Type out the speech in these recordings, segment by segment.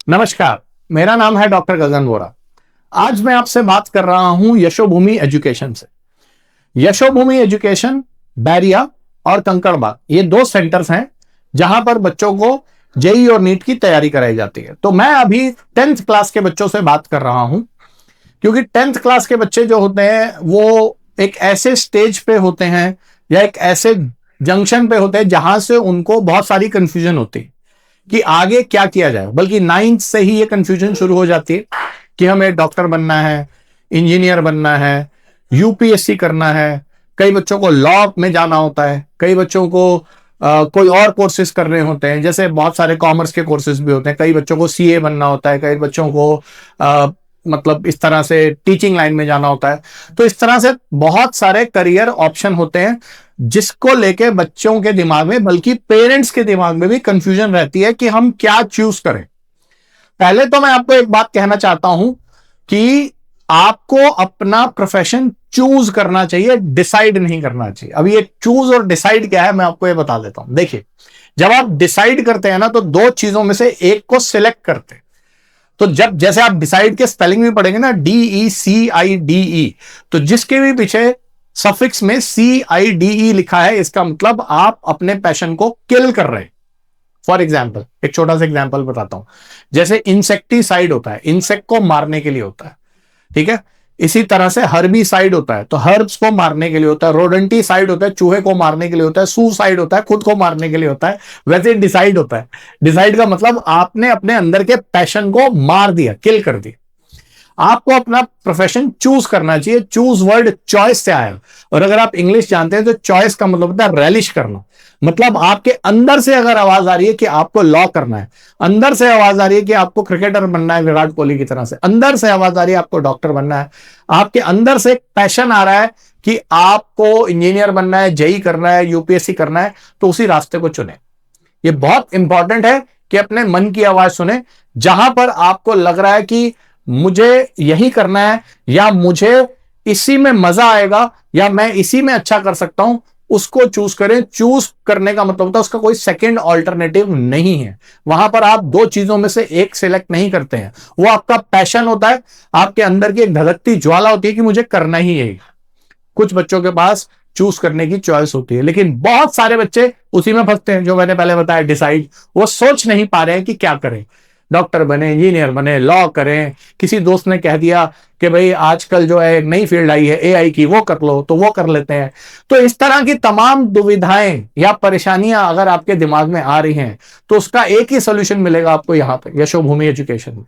नमस्कार, मेरा नाम है डॉक्टर गगन वोरा। आज मैं आपसे बात कर रहा हूं यशोभूमि एजुकेशन से। यशोभूमि एजुकेशन बैरिया और कंकड़बाग ये दो सेंटर्स हैं जहां पर बच्चों को जेई और नीट की तैयारी कराई जाती है। तो मैं अभी 10th क्लास के बच्चों से बात कर रहा हूं, क्योंकि 10th क्लास के बच्चे जो होते हैं वो एक ऐसे स्टेज पे होते हैं या एक ऐसे जंक्शन पे होते हैं जहां से उनको बहुत सारी कंफ्यूजन होती है कि आगे क्या किया जाए। बल्कि 9th से ही ये कंफ्यूजन शुरू हो जाती है कि हमें डॉक्टर बनना है, इंजीनियर बनना है, यूपीएससी करना है। कई बच्चों को लॉ में जाना होता है, कई बच्चों को कोई और कोर्सेज करने होते हैं, जैसे बहुत सारे कॉमर्स के कोर्सेज भी होते हैं। कई बच्चों को सीए बनना होता है, कई बच्चों को मतलब इस तरह से टीचिंग लाइन में जाना होता है। तो इस तरह से बहुत सारे करियर ऑप्शन होते हैं जिसको लेके बच्चों के दिमाग में, बल्कि पेरेंट्स के दिमाग में भी कंफ्यूजन रहती है कि हम क्या चूज करें। पहले तो मैं आपको एक बात कहना चाहता हूं कि आपको अपना प्रोफेशन चूज करना चाहिए, डिसाइड नहीं करना चाहिए। अभी ये चूज और डिसाइड क्या है मैं आपको ये बता देता हूं। देखिए, जब आप डिसाइड करते हैं ना तो दो चीजों में से एक को सिलेक्ट करते हैं। तो जब जैसे आप डिसाइड के स्पेलिंग भी पढ़ेंगे ना, DECIDE, तो जिसके भी पीछे सफिक्स में CIDE लिखा है, इसका मतलब आप अपने पैशन को किल कर रहे हैं। फॉर एग्जाम्पल, एक छोटा सा एग्जाम्पल बताता हूं। जैसे इंसेक्टिसाइड होता है, इंसेक्ट को मारने के लिए होता है, ठीक है। इसी तरह से हर्बिसाइड होता है, तो हर्ब्स को मारने के लिए होता है। रोडेंटिसाइड होता है, चूहे को मारने के लिए होता है। सुसाइड होता है, खुद को मारने के लिए होता है। वैसे डिसाइड होता है, डिसाइड का मतलब आपने अपने अंदर के पैशन को मार दिया, किल कर दिया। आपको अपना प्रोफेशन चूज करना चाहिए। चूज वर्ड चॉइस से आया, और अगर आप इंग्लिश जानते हैं तो चॉइस का मतलब होता है रेलिश करना। मतलब आपके अंदर से अगर आवाज आ रही है कि आपको लॉ करना है, अंदर से आवाज आ रही है कि आपको क्रिकेटर बनना है विराट कोहली की तरह से, अंदर से आवाज आ रही है आपको डॉक्टर बनना है, आपके अंदर से एक पैशन आ रहा है कि आपको इंजीनियर बनना है, जेई करना है, यूपीएससी करना है, तो उसी रास्ते को चुने। ये बहुत इंपॉर्टेंट है कि अपने मन की आवाज सुने। जहां पर आपको लग रहा है कि मुझे यही करना है, या मुझे इसी में मजा आएगा, या मैं इसी में अच्छा कर सकता हूं, उसको चूज करें। चूज करने का मतलब होता है उसका कोई सेकंड ऑल्टरनेटिव नहीं है। वहां पर आप दो चीजों में से एक सिलेक्ट नहीं करते हैं, वो आपका पैशन होता है। आपके अंदर की एक धधकती ज्वाला होती है कि मुझे करना ही यही। कुछ बच्चों के पास चूज करने की चॉइस होती है, लेकिन बहुत सारे बच्चे उसी में फंसते हैं जो मैंने पहले बताया, डिसाइड। वो सोच नहीं पा रहे हैं कि क्या करें, डॉक्टर बने, इंजीनियर बने, लॉ करें। किसी दोस्त ने कह दिया कि भाई आजकल जो है एक नई फील्ड आई है एआई की, वो कर लो, तो वो कर लेते हैं। तो इस तरह की तमाम दुविधाएं या परेशानियां अगर आपके दिमाग में आ रही हैं तो उसका एक ही सोल्यूशन मिलेगा आपको यहाँ पे, यशोभूमि एजुकेशन में।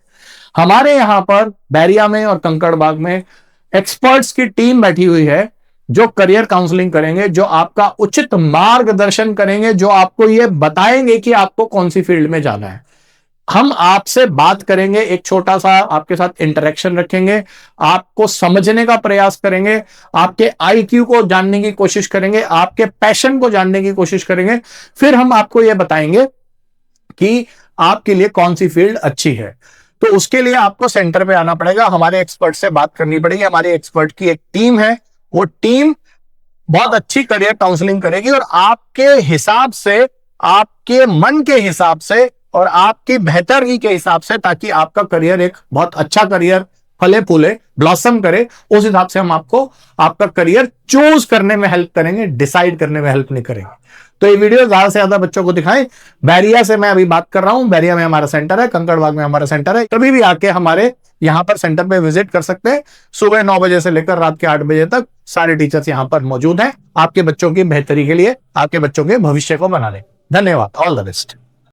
हमारे यहाँ पर बैरिया में और कंकड़बाग में एक्सपर्ट्स की टीम बैठी हुई है जो करियर काउंसलिंग करेंगे, जो आपका उचित मार्गदर्शन करेंगे, जो आपको ये बताएंगे कि आपको कौन सी फील्ड में जाना है। हम आपसे बात करेंगे, एक छोटा सा आपके साथ इंटरेक्शन रखेंगे, आपको समझने का प्रयास करेंगे, आपके आईक्यू को जानने की कोशिश करेंगे, आपके पैशन को जानने की कोशिश करेंगे। फिर हम आपको यह बताएंगे कि आपके लिए कौन सी फील्ड अच्छी है। तो उसके लिए आपको सेंटर पे आना पड़ेगा, हमारे एक्सपर्ट से बात करनी पड़ेगी। हमारे एक्सपर्ट की एक टीम है, वो टीम बहुत अच्छी करियर काउंसलिंग करेगी और आपके हिसाब से, आपके मन के हिसाब से और आपकी बेहतरी के हिसाब से, ताकि आपका करियर एक बहुत अच्छा करियर फले फूले, ब्लॉसम करे, उस हिसाब से हम आपको आपका करियर चूज करने में हेल्प करेंगे, डिसाइड करने में हेल्प नहीं करेंगे। तो ये वीडियो ज्यादा से ज्यादा बच्चों को दिखाएं। बैरिया से मैं अभी बात कर रहा हूं, बैरिया में हमारा सेंटर है, कंकड़बाग में हमारा सेंटर है। कभी भी आके हमारे यहां पर सेंटर पे विजिट कर सकते हैं। सुबह 9 बजे से लेकर रात के 8 बजे तक सारे टीचर्स यहां पर मौजूद हैं आपके बच्चों की बेहतरी के लिए, आपके बच्चों के भविष्य को बनाने। धन्यवाद, ऑल द बेस्ट।